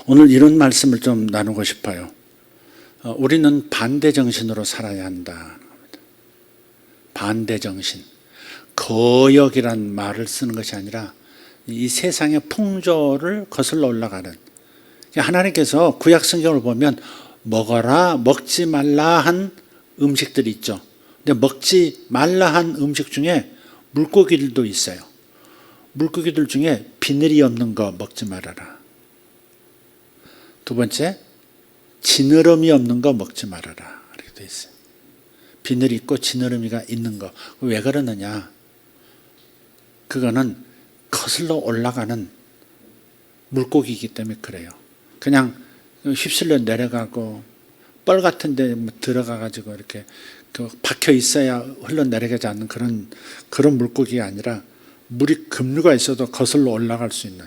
오늘 이런 말씀을 좀 나누고 싶어요. 우리는 반대 정신으로 살아야 한다. 반대 정신. 거역이란 말을 쓰는 것이 아니라 이 세상의 풍조를 거슬러 올라가는. 하나님께서 구약 성경을 보면 먹어라, 먹지 말라 한 음식들이 있죠. 근데 먹지 말라 한 음식 중에 물고기들도 있어요. 물고기들 중에 비늘이 없는 거 먹지 말아라. 두 번째, 지느러미 없는 거 먹지 말아라. 이렇게 돼 있어요. 비늘이 있고 지느러미가 있는 거. 왜 그러느냐? 그거는 거슬러 올라가는 물고기이기 때문에 그래요. 그냥 휩쓸려 내려가고 뻘 같은 데 들어가 가지고 이렇게 박혀 있어야 흘러내려가지 않는 그런 물고기가 아니라 물이 급류가 있어도 거슬러 올라갈 수 있는,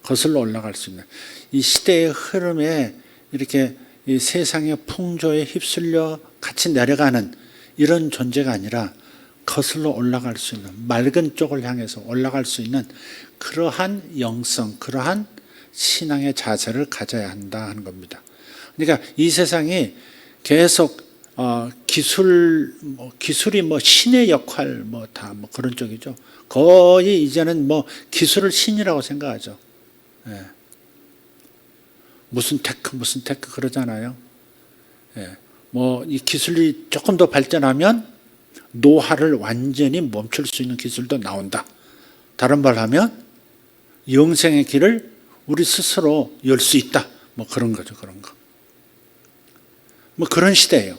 거슬러 올라갈 수 있는 이 시대의 흐름에 이렇게 이 세상의 풍조에 휩쓸려 같이 내려가는 이런 존재가 아니라 거슬러 올라갈 수 있는, 맑은 쪽을 향해서 올라갈 수 있는 그러한 영성, 그러한 신앙의 자세를 가져야 한다 하는 겁니다. 그러니까 이 세상이 계속 기술이 신의 역할 다 그런 쪽이죠. 거의 이제는 기술을 신이라고 생각하죠. 무슨 테크 그러잖아요. 이 기술이 조금 더 발전하면 노화를 완전히 멈출 수 있는 기술도 나온다. 다른 말 하면 영생의 길을 우리 스스로 열 수 있다. 그런 거죠. 그런 거. 그런 시대예요.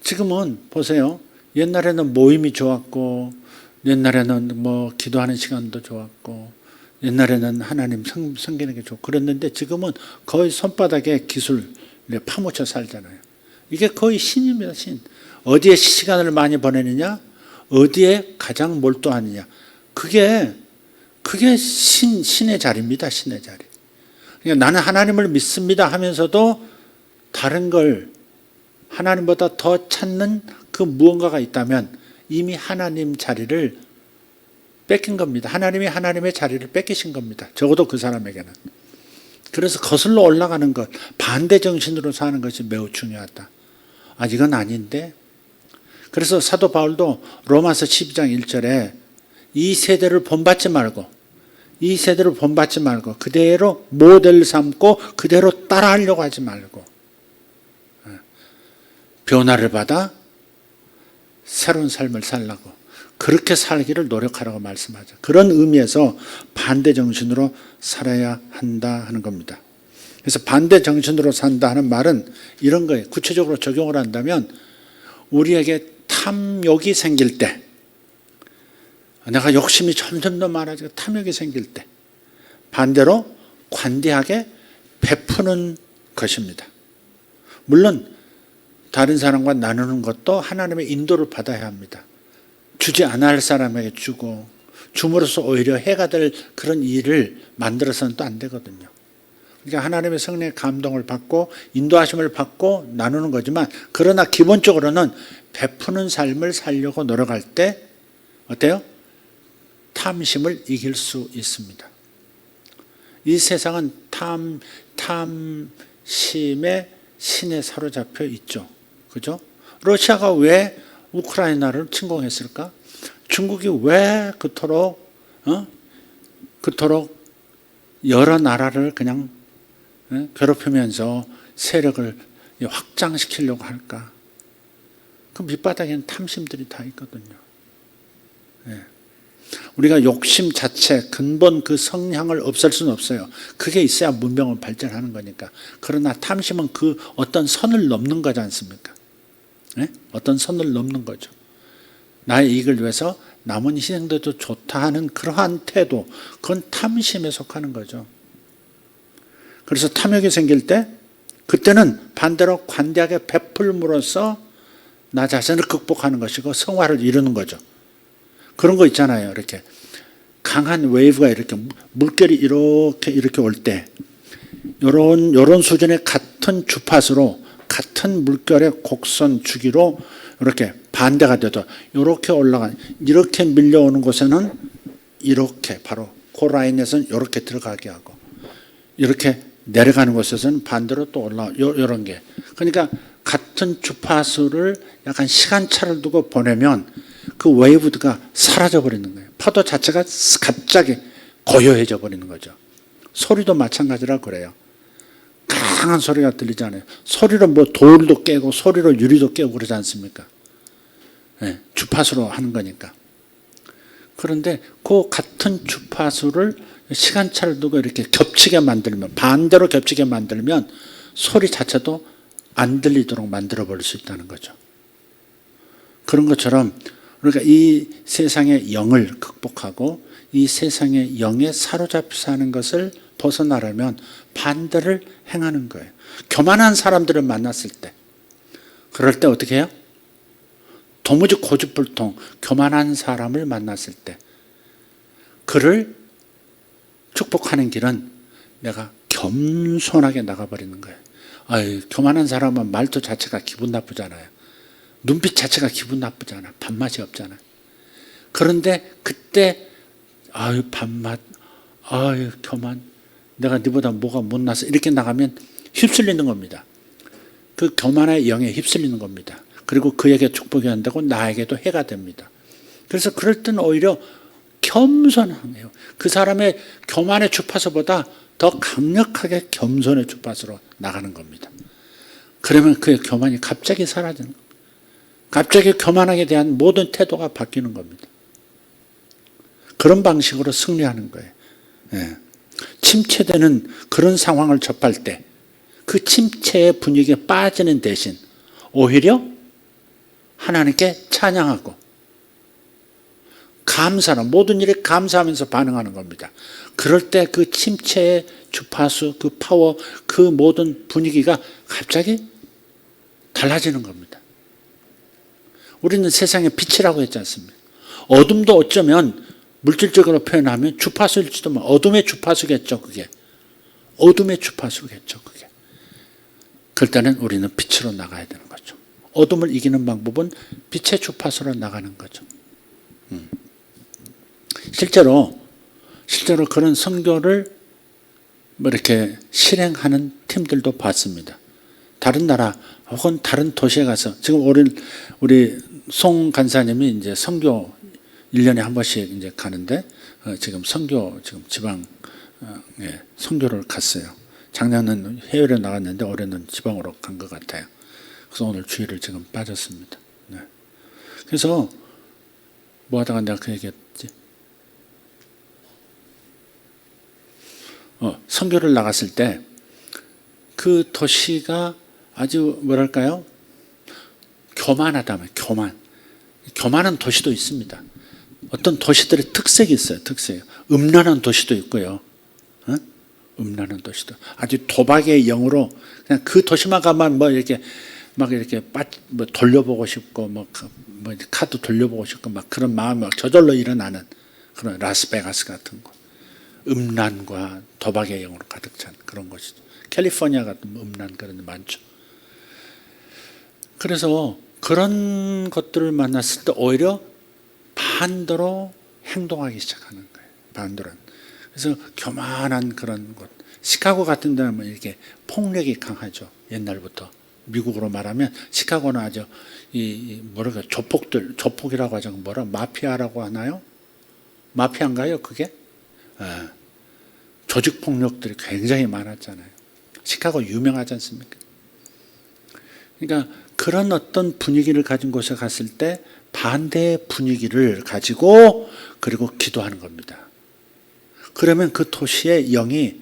지금은 보세요. 옛날에는 모임이 좋았고, 옛날에는 기도하는 시간도 좋았고, 옛날에는 하나님 섬기는 게 좋고 그랬는데 지금은 거의 손바닥에 기술에 파묻혀 살잖아요. 이게 거의 신입니다. 신. 어디에 시간을 많이 보내느냐, 어디에 가장 몰두하느냐. 그게 신의 자리입니다. 신의 자리. 그러니까 나는 하나님을 믿습니다 하면서도 다른 걸 하나님보다 더 찾는 그 무언가가 있다면 이미 하나님 자리를 뺏긴 겁니다. 하나님이 하나님의 자리를 뺏기신 겁니다. 적어도 그 사람에게는. 그래서 거슬러 올라가는 것, 반대 정신으로 사는 것이 매우 중요하다. 이건 아닌데. 그래서 사도 바울도 로마서 12장 1절에 이 세대를 본받지 말고 그대로 모델 삼고 그대로 따라하려고 하지 말고 변화를 받아 새로운 삶을 살라고 그렇게 살기를 노력하라고 말씀하죠. 그런 의미에서 반대 정신으로 살아야 한다 하는 겁니다. 그래서 반대 정신으로 산다 하는 말은 이런 거예요. 구체적으로 적용을 한다면 우리에게 탐욕이 생길 때, 내가 욕심이 점점 더 많아지고 탐욕이 생길 때 반대로 관대하게 베푸는 것입니다. 물론 다른 사람과 나누는 것도 하나님의 인도를 받아야 합니다. 주지 않아야 할 사람에게 주고 줌으로써 오히려 해가 될 그런 일을 만들어서는 또 안 되거든요. 그러니까 하나님의 성령의 감동을 받고 인도하심을 받고 나누는 거지만 그러나 기본적으로는 베푸는 삶을 살려고 노력할 때 어때요? 탐심을 이길 수 있습니다. 이 세상은 탐심의 신에 사로잡혀 있죠. 그죠? 러시아가 왜 우크라이나를 침공했을까? 중국이 왜 그토록 여러 나라를 그냥 괴롭히면서 세력을 확장시키려고 할까? 그 밑바닥에는 탐심들이 다 있거든요. 우리가 욕심 자체, 근본 그 성향을 없앨 수는 없어요. 그게 있어야 문명은 발전하는 거니까. 그러나 탐심은 그 어떤 선을 넘는 거지 않습니까? 어떤 선을 넘는 거죠. 나의 이익을 위해서 남은 희생도 좋다 하는 그러한 태도, 그건 탐심에 속하는 거죠. 그래서 탐욕이 생길 때 그때는 반대로 관대하게 베풀므로써 나 자신을 극복하는 것이고 성화를 이루는 거죠. 그런 거 있잖아요. 이렇게 강한 웨이브가 이렇게 물결이 이렇게 올 때 요런 수준의 같은 주파수로 같은 물결의 곡선 주기로 이렇게 반대가 돼도 이렇게 올라간 이렇게 밀려오는 곳에는 이렇게 바로 그 라인에서는 이렇게 들어가게 하고 이렇게 내려가는 곳에서는 반대로 또 이런 게. 그러니까 같은 주파수를 약간 시간차를 두고 보내면 그 웨이브가 사라져 버리는 거예요. 파도 자체가 갑자기 고요해져 버리는 거죠. 소리도 마찬가지라 그래요. 강한 소리가 들리잖아요. 소리로 뭐 돌도 깨고 소리로 유리도 깨고 그러지 않습니까? 네, 주파수로 하는 거니까. 그런데 그 같은 주파수를 시간차를 두고 이렇게 겹치게 만들면, 반대로 겹치게 만들면 소리 자체도 안 들리도록 만들어 버릴 수 있다는 거죠. 그런 것처럼 그러니까 이 세상의 영을 극복하고 이 세상의 영에 사로잡혀 사는 것을 벗어나려면 반대를 행하는 거예요. 교만한 사람들을 만났을 때, 그럴 때 어떻게 해요? 도무지 고집불통 교만한 사람을 만났을 때 그를 축복하는 길은 내가 겸손하게 나가버리는 거예요. 아유, 교만한 사람은 말투 자체가 기분 나쁘잖아요. 눈빛 자체가 기분 나쁘잖아요. 밥맛이 없잖아요. 그런데 그때 아유 밥맛, 아유 교만, 내가 네보다 뭐가 못나서 이렇게 나가면 휩쓸리는 겁니다. 그 교만의 영에 휩쓸리는 겁니다. 그리고 그에게 축복이 안 되고 나에게도 해가 됩니다. 그래서 그럴 때는 오히려 겸손해요. 그 사람의 교만의 주파수보다 더 강력하게 겸손의 주파수로 나가는 겁니다. 그러면 그의 교만이 갑자기 사라지는 겁니다. 갑자기 교만하게 대한 모든 태도가 바뀌는 겁니다. 그런 방식으로 승리하는 거예요. 예. 침체되는 그런 상황을 접할 때 그 침체의 분위기에 빠지는 대신 오히려 하나님께 찬양하고 감사로 모든 일에 감사하면서 반응하는 겁니다. 그럴 때 그 침체의 주파수, 그 파워, 그 모든 분위기가 갑자기 달라지는 겁니다. 우리는 세상의 빛이라고 했지 않습니까? 어둠도 어쩌면 물질적으로 표현하면 주파수일지도 모르고 어둠의 주파수겠죠, 그게. 어둠의 주파수겠죠, 그게. 그럴 때는 우리는 빛으로 나가야 되는 거죠. 어둠을 이기는 방법은 빛의 주파수로 나가는 거죠. 실제로 그런 선교를 뭐 이렇게 실행하는 팀들도 봤습니다. 다른 나라 혹은 다른 도시에 가서 지금 우리 송 간사님이 이제 선교 1년에 한 번씩 이제 가는데 지금 선교 지방 선교를 갔어요. 작년은 해외로 나갔는데 올해는 지방으로 간 것 같아요. 그래서 오늘 주일을 지금 빠졌습니다. 네. 그래서 뭐 하다가 내가 그 얘기했지? 선교를 나갔을 때 그 도시가 아주 뭐랄까요? 교만하다면 교만한 도시도 있습니다. 어떤 도시들의 특색이 있어요. 특색. 음란한 도시도 있고요. 음란한 도시도. 아주 도박의 영으로 그냥 그 도시만 가면 뭐 이렇게 막 이렇게 뭐 돌려보고 싶고 뭐 카드 돌려보고 싶고 막 그런 마음이 막 저절로 일어나는 그런 라스베가스 같은 곳. 음란과 도박의 영으로 가득 찬 그런 곳이죠. 캘리포니아 같은 음란 그런 데 많죠. 그래서 그런 것들을 만났을 때 오히려 반대로 행동하기 시작하는 거예요. 반대로. 그래서 교만한 그런 곳. 시카고 같은 데는 이렇게 폭력이 강하죠. 옛날부터. 미국으로 말하면 시카고는 아주 뭐랄까 조폭이라고 하죠. 마피아라고 하나요? 마피아인가요, 그게? 조직 폭력들이 굉장히 많았잖아요. 시카고 유명하지 않습니까? 그러니까 그런 어떤 분위기를 가진 곳에 갔을 때 반대의 분위기를 가지고 그리고 기도하는 겁니다. 그러면 그 도시의 영이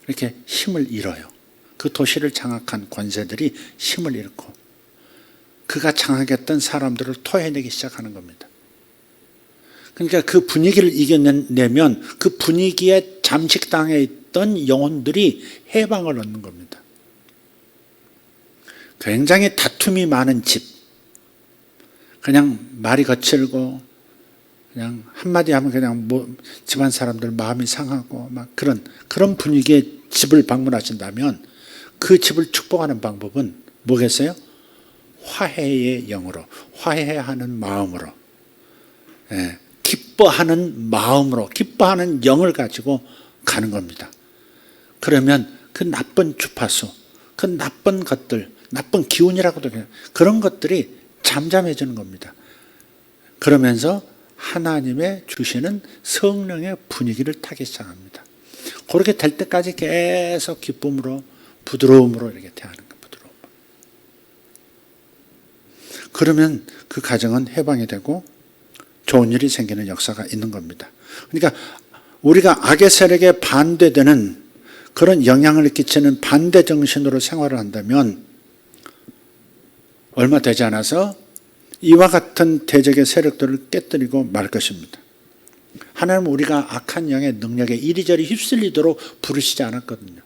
이렇게 힘을 잃어요. 그 도시를 장악한 권세들이 힘을 잃고 그가 장악했던 사람들을 토해내기 시작하는 겁니다. 그러니까 그 분위기를 이겨내면 그 분위기에 잠식당해 있던 영혼들이 해방을 얻는 겁니다. 굉장히 다툼이 많은 집, 그냥 말이 거칠고 그냥 한마디 하면 그냥 뭐 집안 사람들 마음이 상하고 막 그런 분위기의 집을 방문하신다면 그 집을 축복하는 방법은 뭐겠어요? 화해의 영으로, 화해하는 마음으로, 기뻐하는 마음으로, 기뻐하는 영을 가지고 가는 겁니다. 그러면 그 나쁜 주파수, 그 나쁜 것들, 나쁜 기운이라고도 해요. 그런 것들이 잠잠해지는 겁니다. 그러면서 하나님의 주시는 성령의 분위기를 타기 시작합니다. 그렇게 될 때까지 계속 기쁨으로, 부드러움으로 이렇게 대하는 거예요. 부드러움. 그러면 그 가정은 해방이 되고 좋은 일이 생기는 역사가 있는 겁니다. 그러니까 우리가 악의 세력에 반대되는 그런 영향을 끼치는 반대 정신으로 생활을 한다면 얼마 되지 않아서 이와 같은 대적의 세력들을 깨뜨리고 말 것입니다. 하나님은 우리가 악한 영의 능력에 이리저리 휩쓸리도록 부르시지 않았거든요.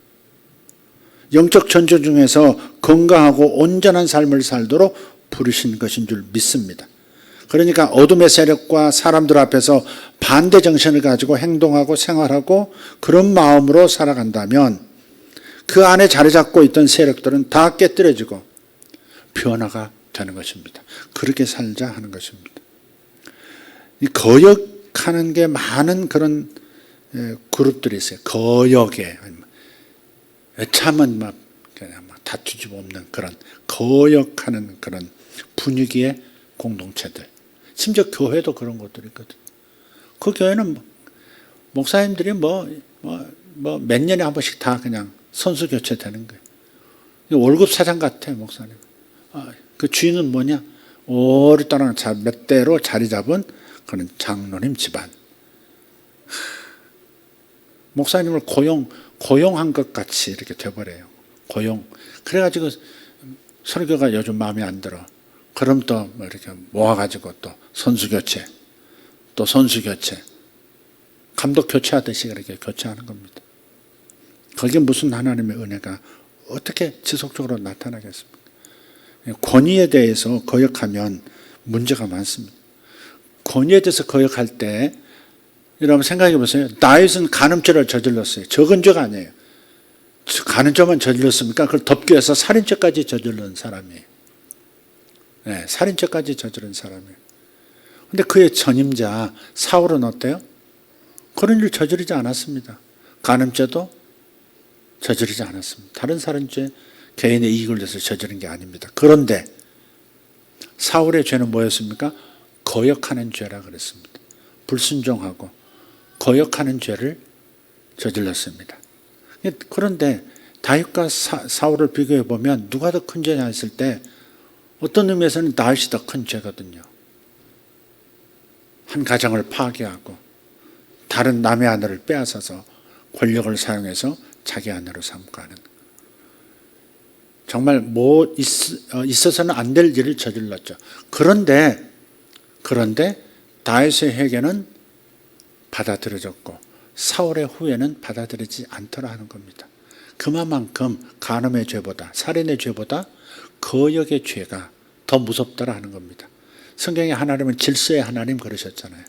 영적 전쟁 중에서 건강하고 온전한 삶을 살도록 부르신 것인 줄 믿습니다. 그러니까 어둠의 세력과 사람들 앞에서 반대 정신을 가지고 행동하고 생활하고 그런 마음으로 살아간다면 그 안에 자리 잡고 있던 세력들은 다 깨뜨려지고 변화가 되는 것입니다. 그렇게 살자 하는 것입니다. 이 거역하는 게 많은 그런 그룹들이 있어요. 거역에 참은 막 그냥 막 다투지 없는 그런 거역하는 그런 분위기의 공동체들. 심지어 교회도 그런 것들이 있거든. 그 교회는 목사님들이 몇 년에 한 번씩 다 그냥 선수 교체되는 거예요. 월급 사장 같아, 목사님. 그 주인은 뭐냐? 오랫동안 몇 대로 자리 잡은 그런 장로님 집안. 목사님을 고용한 것 같이 이렇게 돼버려요. 고용. 그래가지고 설교가 요즘 마음에 안 들어. 그럼 또 이렇게 모아가지고 또 선수 교체, 또 선수 교체, 감독 교체하듯이 그렇게 교체하는 겁니다. 거기에 무슨 하나님의 은혜가 어떻게 지속적으로 나타나겠습니까? 권위에 대해서 거역하면 문제가 많습니다. 권위에 대해서 거역할 때 여러분 생각해 보세요. 다윗은 간음죄를 저질렀어요. 적은 죄가 아니에요. 간음죄만 저질렀습니까? 그걸 덮기 위해서 살인죄까지 저질른 사람이에요. 네, 살인죄까지 저지른 사람이에요. 그런데 그의 전임자 사울은 어때요? 그런 일 저지르지 않았습니다. 간음죄도 저지르지 않았습니다. 다른 살인죄, 개인의 이익을 위해서 저지른 게 아닙니다. 그런데 사울의 죄는 뭐였습니까? 거역하는 죄라 그랬습니다. 불순종하고 거역하는 죄를 저질렀습니다. 그런데 다윗과 사울을 비교해 보면 누가 더 큰 죄냐 했을 때 어떤 의미에서는 다윗이 더 큰 죄거든요. 한 가정을 파괴하고 다른 남의 아내를 빼앗아서 권력을 사용해서 자기 아내로 삼고 하는, 정말 있어서는 안 될 일을 저질렀죠. 그런데 다윗의 회개는 받아들여졌고 사울의 후회는 받아들이지 않더라 하는 겁니다. 그만큼 간음의 죄보다, 살인의 죄보다 거역의 죄가 더 무섭더라 하는 겁니다. 성경에 하나님은 질서의 하나님 그러셨잖아요.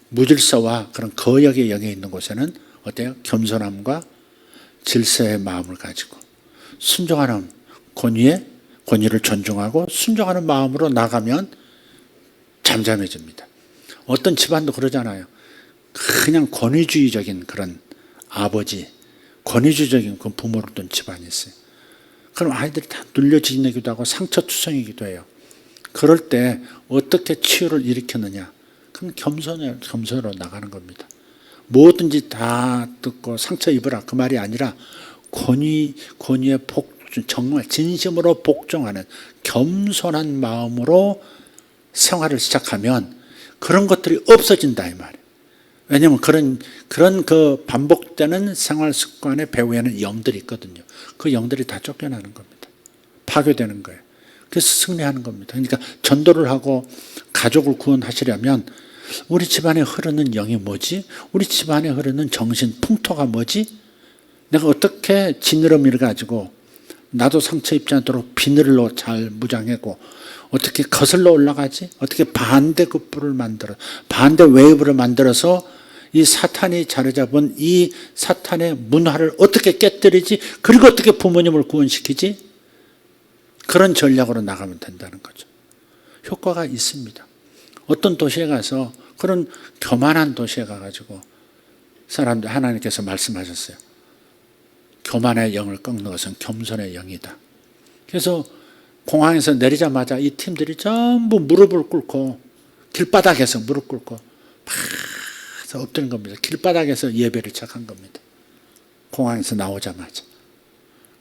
무질서와 그런 거역의 영에 있는 곳에는 어때요? 겸손함과 질서의 마음을 가지고 순종하는 권위를 존중하고 순종하는 마음으로 나가면 잠잠해집니다. 어떤 집안도 그러잖아요. 그냥 권위주의적인 그런 아버지, 권위주의적인 그 부모를 둔 집안이 있어요. 그럼 아이들이 다 눌려지기도 하고 상처투성이기도 해요. 그럴 때 어떻게 치유를 일으켰느냐? 그럼 겸손으로 나가는 겁니다. 뭐든지 다 듣고 상처 입으라 그 말이 아니라 권위에 정말 진심으로 복종하는 겸손한 마음으로 생활을 시작하면 그런 것들이 없어진다 이 말이에요. 왜냐하면 그런 그 반복되는 생활 습관의 배후에는 영들이 있거든요. 그 영들이 다 쫓겨나는 겁니다. 파괴되는 거예요. 그래서 승리하는 겁니다. 그러니까 전도를 하고 가족을 구원하시려면 우리 집안에 흐르는 영이 뭐지? 우리 집안에 흐르는 정신 풍토가 뭐지? 내가 어떻게 지느러미를 가지고 나도 상처 입지 않도록 비늘로 잘 무장하고 어떻게 거슬러 올라가지? 어떻게 반대급부를 만들어 반대 웨이브를 만들어서 이 사탄이 자리 잡은 이 사탄의 문화를 어떻게 깨뜨리지? 그리고 어떻게 부모님을 구원시키지? 그런 전략으로 나가면 된다는 거죠. 효과가 있습니다. 어떤 도시에 가서 그런 교만한 도시에 가가지고 사람들 하나님께서 말씀하셨어요. 교만의 영을 꺾는 것은 겸손의 영이다. 그래서 공항에서 내리자마자 이 팀들이 전부 무릎을 꿇고 길바닥에서 무릎 꿇고 막 엎드린 겁니다. 길바닥에서 예배를 시작한 겁니다. 공항에서 나오자마자.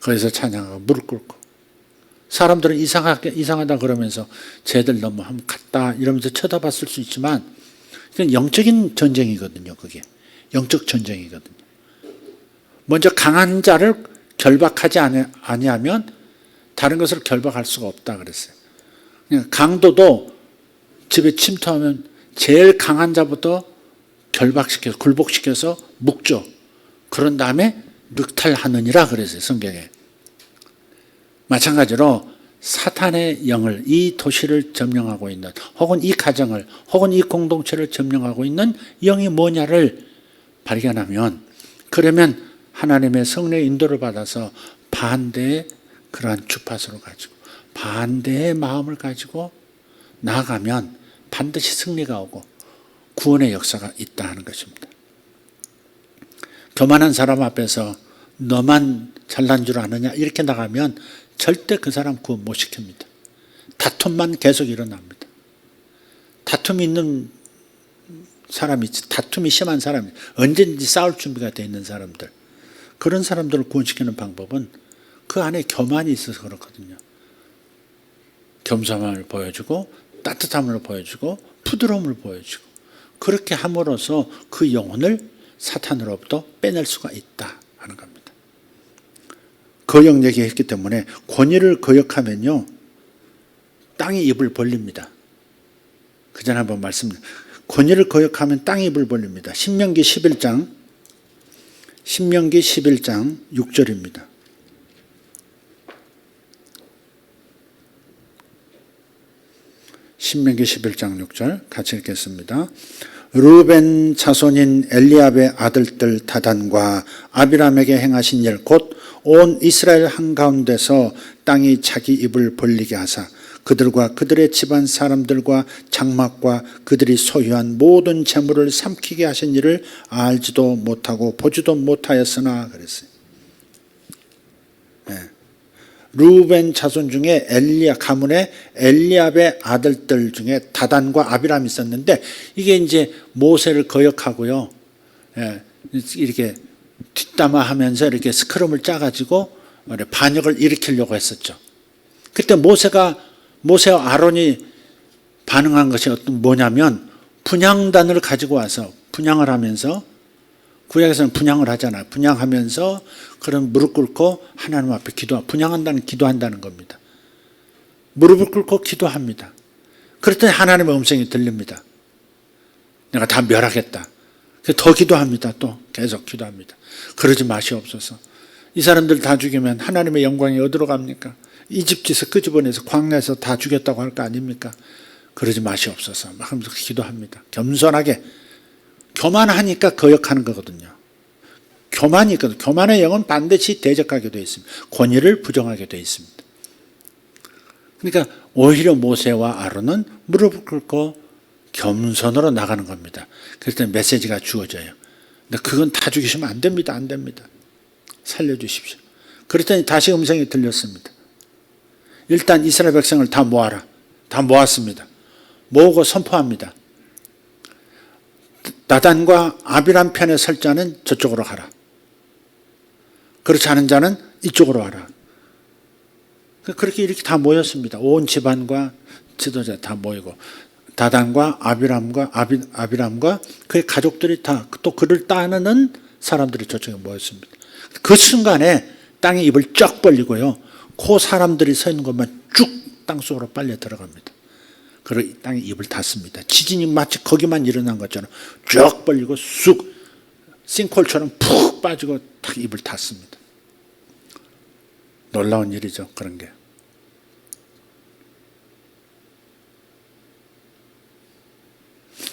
거기서 찬양하고 무릎 꿇고. 사람들은 이상하다 그러면서 쟤들 너무 한번 갔다 이러면서 쳐다봤을 수 있지만 그건 영적인 전쟁이거든요. 그게 영적 전쟁이거든요. 먼저 강한 자를 결박하지 아니하면 다른 것을 결박할 수가 없다 그랬어요. 그냥 강도도 집에 침투하면 제일 강한 자부터 결박시켜서 굴복시켜서 묶죠. 그런 다음에 늑탈하느니라 그랬어요. 성경에. 마찬가지로 사탄의 영을 이 도시를 점령하고 있는 혹은 이 가정을 혹은 이 공동체를 점령하고 있는 영이 뭐냐를 발견하면 그러면 하나님의 성령의 인도를 받아서 반대의 그러한 주파수를 가지고 반대의 마음을 가지고 나아가면 반드시 승리가 오고 구원의 역사가 있다 하는 것입니다. 교만한 사람 앞에서 너만 잘난 줄 아느냐 이렇게 나가면 절대 그 사람 구원 못 시킵니다. 다툼만 계속 일어납니다. 다툼이 있는 사람이 다툼이 심한 사람이 언제든지 싸울 준비가 되어 있는 사람들 그런 사람들을 구원시키는 방법은 그 안에 교만이 있어서 그렇거든요. 겸손함을 보여주고 따뜻함을 보여주고 부드러움을 보여주고 그렇게 함으로써 그 영혼을 사탄으로부터 빼낼 수가 있다 하는 겁니다. 거역 얘기했기 때문에 권위를 거역하면요 땅이 입을 벌립니다. 그 전에 한번 권위를 거역하면 땅이 입을 벌립니다. 신명기 11장 6절입니다. 신명기 11장 6절 같이 읽겠습니다. 르우벤 자손인 엘리압의 아들들 다단과 아비람에게 행하신 일 곧 온 이스라엘 한가운데서 땅이 자기 입을 벌리게 하사 그들과 그들의 집안 사람들과 장막과 그들이 소유한 모든 재물을 삼키게 하신 일을 알지도 못하고 보지도 못하였으나 그랬어요. 네. 르우벤 자손 중에 가문의 엘리압의 아들들 중에 다단과 아비람이 있었는데 이게 이제 모세를 거역하고요. 예, 이렇게 뒷담화하면서 이렇게 스크럼을 짜가지고 반역을 일으키려고 했었죠. 그때 모세와 아론이 반응한 것이 뭐냐면 분향단을 가지고 와서 분향을 하면서 구약에서는 분향을 하잖아요. 분향하면서 그런 무릎 꿇고 하나님 앞에 기도한다는 겁니다. 무릎을 꿇고 기도합니다. 그랬더니 하나님의 음성이 들립니다. 내가 다 멸하겠다. 더 기도합니다. 또 계속 기도합니다. 그러지 마시옵소서. 이 사람들 다 죽이면 하나님의 영광이 어디로 갑니까? 이집트에서 끄집어내서 광야에서 다 죽였다고 할 거 아닙니까? 그러지 마시옵소서. 막 하면서 기도합니다. 겸손하게. 교만하니까 거역하는 거거든요. 교만이 있거든요. 교만의 영은 반드시 대적하게 되어 있습니다. 권위를 부정하게 되어 있습니다. 그러니까 오히려 모세와 아론은 무릎을 꿇고 겸손으로 나가는 겁니다. 그래서 메시지가 주어져요. 근데 그건 다 죽이시면 안 됩니다. 안 됩니다. 살려주십시오. 그랬더니 다시 음성이 들렸습니다. 일단 이스라엘 백성을 다 모아라. 다 모았습니다. 모으고 선포합니다. 다단과 아비람 편에 설 자는 저쪽으로 가라. 그렇지 않은 자는 이쪽으로 와라. 그렇게 이렇게 다 모였습니다. 온 집안과 지도자 다 모이고 다단과 아비람과 그의 가족들이 다 또 그를 따르는 사람들이 저쪽에 모였습니다. 그 순간에 땅의 입을 쫙 벌리고요. 그 사람들이 서 있는 것만 쭉 땅속으로 빨려 들어갑니다. 그리고 땅의 입을 닫습니다. 지진이 마치 거기만 일어난 것처럼 쭉 벌리고 쑥 싱크홀처럼 푹 빠지고 딱 입을 닫습니다. 놀라운 일이죠. 그런 게.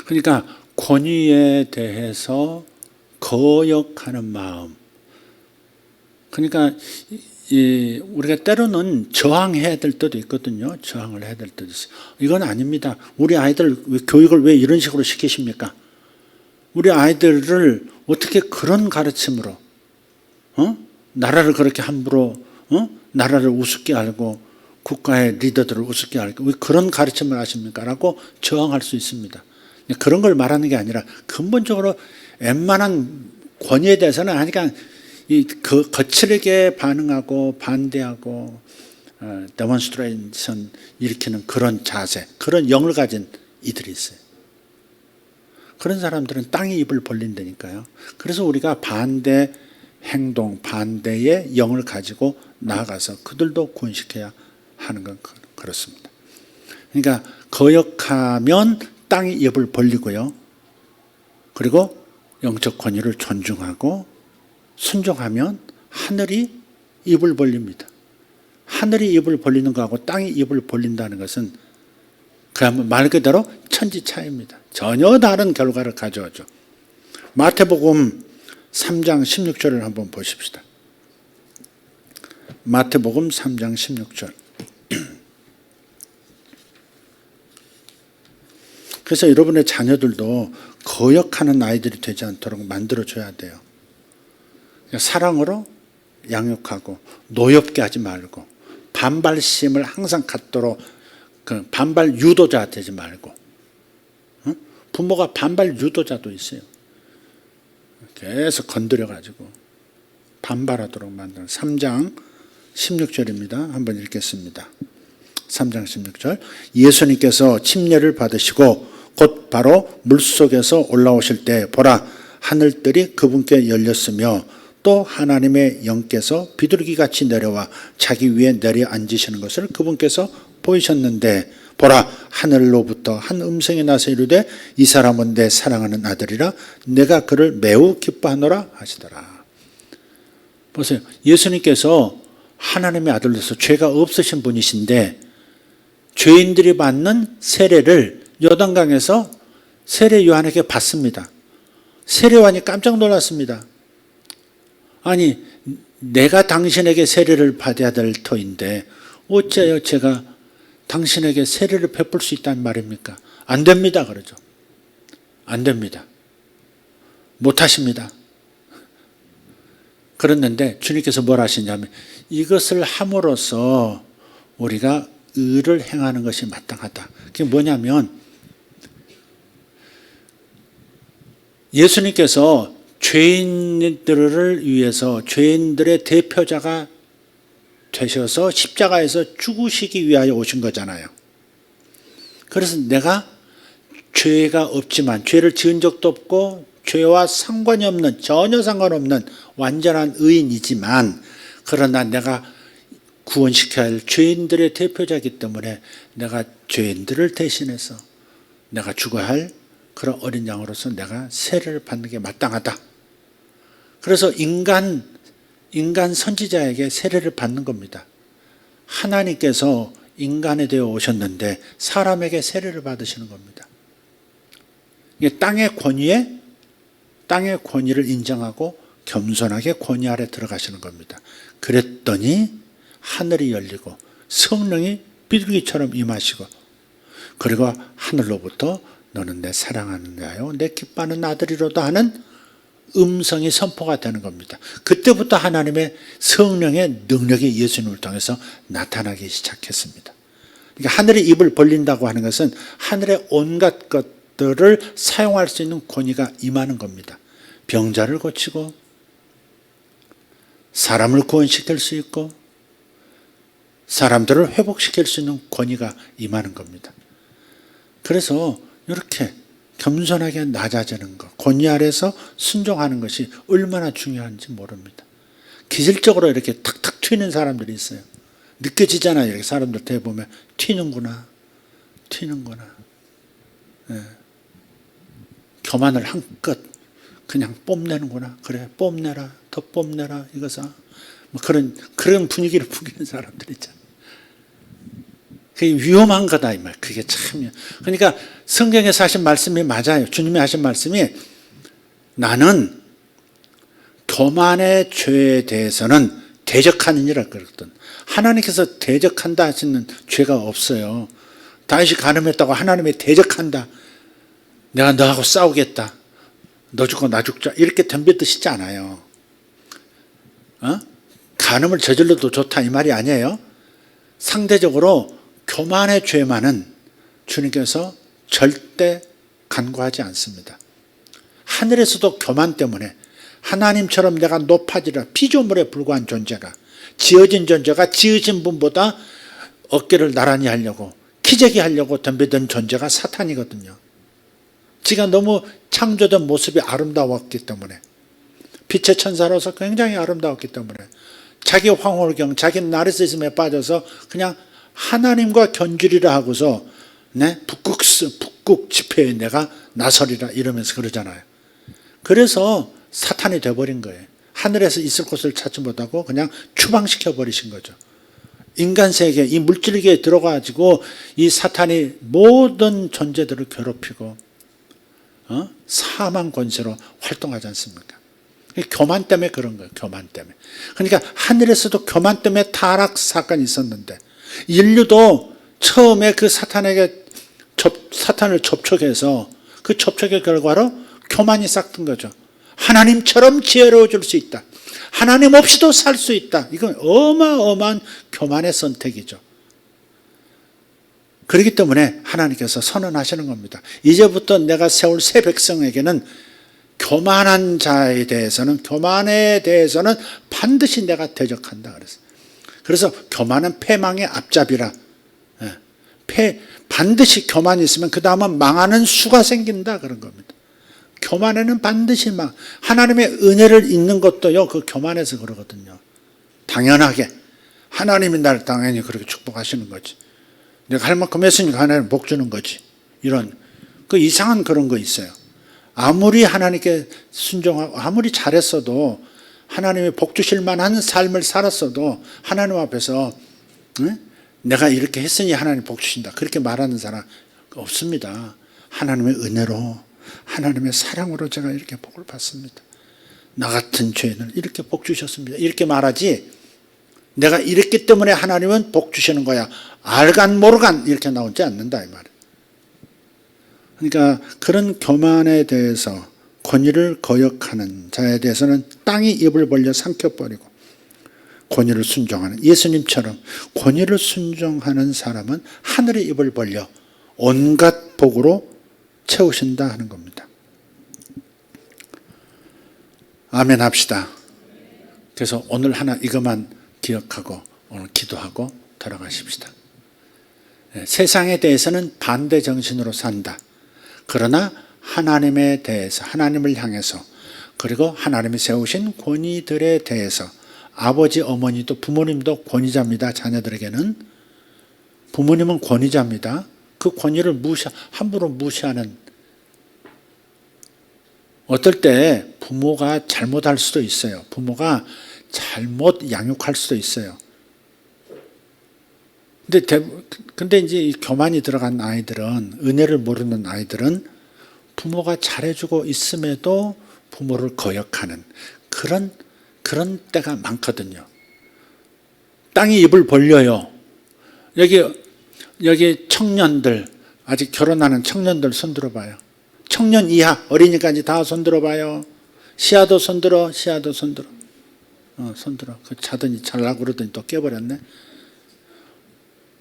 그러니까 권위에 대해서 거역하는 마음. 그러니까 우리가 때로는 저항해야 될 때도 있거든요. 저항을 해야 될 때도 있어요. 이건 아닙니다. 우리 아이들 교육을 왜 이런 식으로 시키십니까? 우리 아이들을 어떻게 그런 가르침으로 나라를 그렇게 함부로 나라를 우습게 알고 국가의 리더들을 우습게 알고 왜 그런 가르침을 하십니까? 라고 저항할 수 있습니다. 그런 걸 말하는 게 아니라 근본적으로 웬만한 권위에 대해서는 그러니까 거칠게 반응하고 반대하고 데몬스트레이션 일으키는 그런 자세, 그런 영을 가진 이들이 있어요. 그런 사람들은 땅에 입을 벌린다니까요. 그래서 우리가 반대 행동, 반대의 영을 가지고 나아가서 그들도 구원시켜야 하는 건 그렇습니다. 그러니까 거역하면 땅이 입을 벌리고요. 그리고 영적 권위를 존중하고 순종하면 하늘이 입을 벌립니다. 하늘이 입을 벌리는 거하고 땅이 입을 벌린다는 것은 그야말로 말 그대로 천지차이입니다. 전혀 다른 결과를 가져오죠. 마태복음 3장 16절을 한번 보십시다. 마태복음 3장 16절. 그래서 여러분의 자녀들도 거역하는 아이들이 되지 않도록 만들어줘야 돼요. 사랑으로 양육하고 노엽게 하지 말고 반발심을 항상 갖도록 그 반발 유도자 되지 말고 부모가 반발 유도자도 있어요. 계속 건드려가지고 반발하도록 만드는 3장 16절입니다. 한번 읽겠습니다. 3장 16절. 예수님께서 침례를 받으시고 곧 바로 물속에서 올라오실 때 보라 하늘들이 그분께 열렸으며 또 하나님의 영께서 비둘기같이 내려와 자기 위에 내려앉으시는 것을 그분께서 보이셨는데 보라 하늘로부터 한 음성이 나서 이르되 이 사람은 내 사랑하는 아들이라 내가 그를 매우 기뻐하노라 하시더라. 보세요. 예수님께서 하나님의 아들로서 죄가 없으신 분이신데 죄인들이 받는 세례를 요단강에서 세례 요한에게 받습니다. 세례 요한이 깜짝 놀랐습니다. 아니 내가 당신에게 세례를 받아야 될 터인데 어째요 제가 당신에게 세례를 베풀 수 있다는 말입니까? 안 됩니다 그러죠. 안 됩니다. 못하십니다. 그랬는데 주님께서 뭘 하시냐면 이것을 함으로써 우리가 의를 행하는 것이 마땅하다. 그게 뭐냐면 예수님께서 죄인들을 위해서 죄인들의 대표자가 되셔서 십자가에서 죽으시기 위하여 오신 거잖아요. 그래서 내가 죄가 없지만 죄를 지은 적도 없고 죄와 상관이 없는 전혀 상관없는 완전한 의인이지만 그러나 내가 구원시켜야 할 죄인들의 대표자이기 때문에 내가 죄인들을 대신해서 내가 죽어야 할 그런 어린 양으로서 내가 세례를 받는 게 마땅하다. 그래서 인간 선지자에게 세례를 받는 겁니다. 하나님께서 인간에 되어 오셨는데 사람에게 세례를 받으시는 겁니다. 이게 땅의 권위를 인정하고 겸손하게 권위 아래 들어가시는 겁니다. 그랬더니 하늘이 열리고 성령이 비둘기처럼 임하시고 그리고 하늘로부터 너는 내 사랑하는 자요 내 기뻐하는 아들이로다 하는 음성이 선포가 되는 겁니다. 그때부터 하나님의 성령의 능력이 예수님을 통해서 나타나기 시작했습니다. 그러니까 하늘의 입을 벌린다고 하는 것은 하늘의 온갖 것들을 사용할 수 있는 권위가 임하는 겁니다. 병자를 고치고 사람을 구원시킬 수 있고 사람들을 회복시킬 수 있는 권위가 임하는 겁니다. 그래서 이렇게 겸손하게 낮아지는 것, 권위 아래서 순종하는 것이 얼마나 중요한지 모릅니다. 기질적으로 이렇게 탁탁 튀는 사람들이 있어요. 느껴지잖아요. 이렇게 사람들 대보면 튀는구나. 네. 교만을 한껏 그냥 뽐내는구나. 그래, 뽐내라, 더 뽐내라, 이거사. 뭐 그런 분위기를 풍기는 사람들 있잖아요. 그게 위험한 거다 이 말. 그게 참. 그러니까 성경에서 하신 말씀이 맞아요. 주님이 하신 말씀이 나는 교만의 죄에 대해서는 대적하느니라 그랬거든. 하나님께서 대적한다 하시는 죄가 없어요. 다윗이 간음했다고 하나님이 대적한다. 내가 너하고 싸우겠다. 너 죽고 나 죽자. 이렇게 덤벼드시지 않아요. 간음을 저질러도 좋다 이 말이 아니에요. 상대적으로 교만의 죄만은 주님께서 절대 간과하지 않습니다. 하늘에서도 교만 때문에 하나님처럼 내가 높아지라, 피조물에 불과한 존재가, 지어진 존재가 지으신 분보다 어깨를 나란히 하려고, 키재기 하려고 덤비던 존재가 사탄이거든요. 지가 너무 창조된 모습이 아름다웠기 때문에, 빛의 천사로서 굉장히 아름다웠기 때문에 자기 황홀경, 자기 나르시즘에 빠져서 그냥 하나님과 견주리라 하고서 북극 집회에 내가 나서리라 이러면서 그러잖아요. 그래서 사탄이 돼버린 거예요. 하늘에서 있을 곳을 찾지 못하고 그냥 추방시켜 버리신 거죠. 인간 세계, 이 물질계에 들어가지고 이 사탄이 모든 존재들을 괴롭히고 사망 권세로 활동하지 않습니까? 교만 때문에 그런 거예요. 교만 때문에. 그러니까 하늘에서도 교만 때문에 타락 사건이 있었는데, 인류도 처음에 그 사탄을 접촉해서 그 접촉의 결과로 교만이 싹튼 거죠. 하나님처럼 지혜로워질 수 있다. 하나님 없이도 살 수 있다. 이건 어마어마한 교만의 선택이죠. 그렇기 때문에 하나님께서 선언하시는 겁니다. 이제부터 내가 세울 새 백성에게는 교만한 자에 대해서는, 교만에 대해서는 반드시 내가 대적한다 그랬어요. 그래서 교만은 패망의 앞잡이라. 반드시 교만이 있으면 그 다음은 망하는 수가 생긴다 그런 겁니다. 교만에는 반드시 하나님의 은혜를 잊는 것도요, 그 교만에서 그러거든요. 당연하게 하나님이 나를 당연히 그렇게 축복하시는 거지. 내가 할 만큼 했으니까 하나님 복 주는 거지. 이런 그 이상한 그런 거 있어요. 아무리 하나님께 순종하고 아무리 잘했어도, 하나님이 복 주실 만한 삶을 살았어도 하나님 앞에서 내가 이렇게 했으니 하나님 복 주신다 그렇게 말하는 사람 없습니다. 하나님의 은혜로, 하나님의 사랑으로 제가 이렇게 복을 받습니다. 나 같은 죄인을 이렇게 복 주셨습니다 이렇게 말하지, 내가 이랬기 때문에 하나님은 복 주시는 거야, 알간 모르간 이렇게 나오지 않는다 이 말이에요. 그러니까 그런 교만에 대해서, 권위를 거역하는 자에 대해서는 땅이 입을 벌려 삼켜버리고, 권위를 순종하는, 예수님처럼 권위를 순종하는 사람은 하늘의 입을 벌려 온갖 복으로 채우신다 하는 겁니다. 아멘 합시다. 그래서 오늘 하나 이것만 기억하고 오늘 기도하고 돌아가십시다. 세상에 대해서는 반대 정신으로 산다. 그러나 하나님에 대해서, 하나님을 향해서, 그리고 하나님이 세우신 권위들에 대해서, 아버지, 어머니도, 부모님도 권위자입니다. 자녀들에게는 부모님은 권위자입니다. 그 권위를 함부로 무시하는, 어떨 때 부모가 잘못할 수도 있어요. 부모가 잘못 양육할 수도 있어요. 근데 이제 이 교만이 들어간 아이들은, 은혜를 모르는 아이들은 부모가 잘해주고 있음에도 부모를 거역하는 그런 때가 많거든요. 땅이 입을 벌려요. 여기 청년들, 아직 결혼하는 청년들 손 들어봐요. 청년 이하, 어린이까지 다 손 들어봐요. 시아도 손 들어, 시아도 손 들어. 손 들어. 그 자더니 잘라고 그러더니 또 깨버렸네.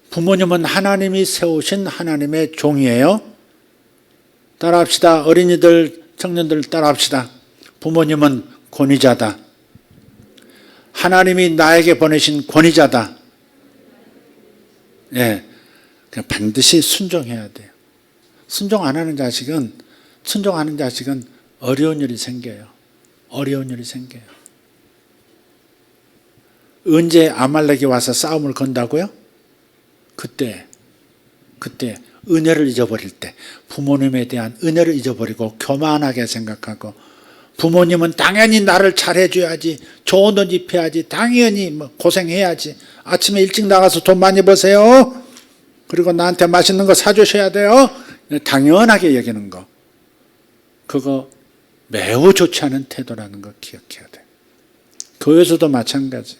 부모님은 하나님이 세우신 하나님의 종이에요. 따라합시다. 어린이들, 청년들 따라합시다. 부모님은 권위자다. 하나님이 나에게 보내신 권위자다. 예, 반드시 순종해야 돼요. 순종 안 하는 자식은 어려운 일이 생겨요. 어려운 일이 생겨요. 언제 아말렉이 와서 싸움을 건다고요? 그때 은혜를 잊어버릴 때, 부모님에 대한 은혜를 잊어버리고 교만하게 생각하고, 부모님은 당연히 나를 잘해줘야지, 좋은 옷 입혀야지, 당연히 고생해야지, 아침에 일찍 나가서 돈 많이 버세요, 그리고 나한테 맛있는 거 사주셔야 돼요, 당연하게 여기는 거, 그거 매우 좋지 않은 태도라는 거 기억해야 돼. 교회에서도 마찬가지.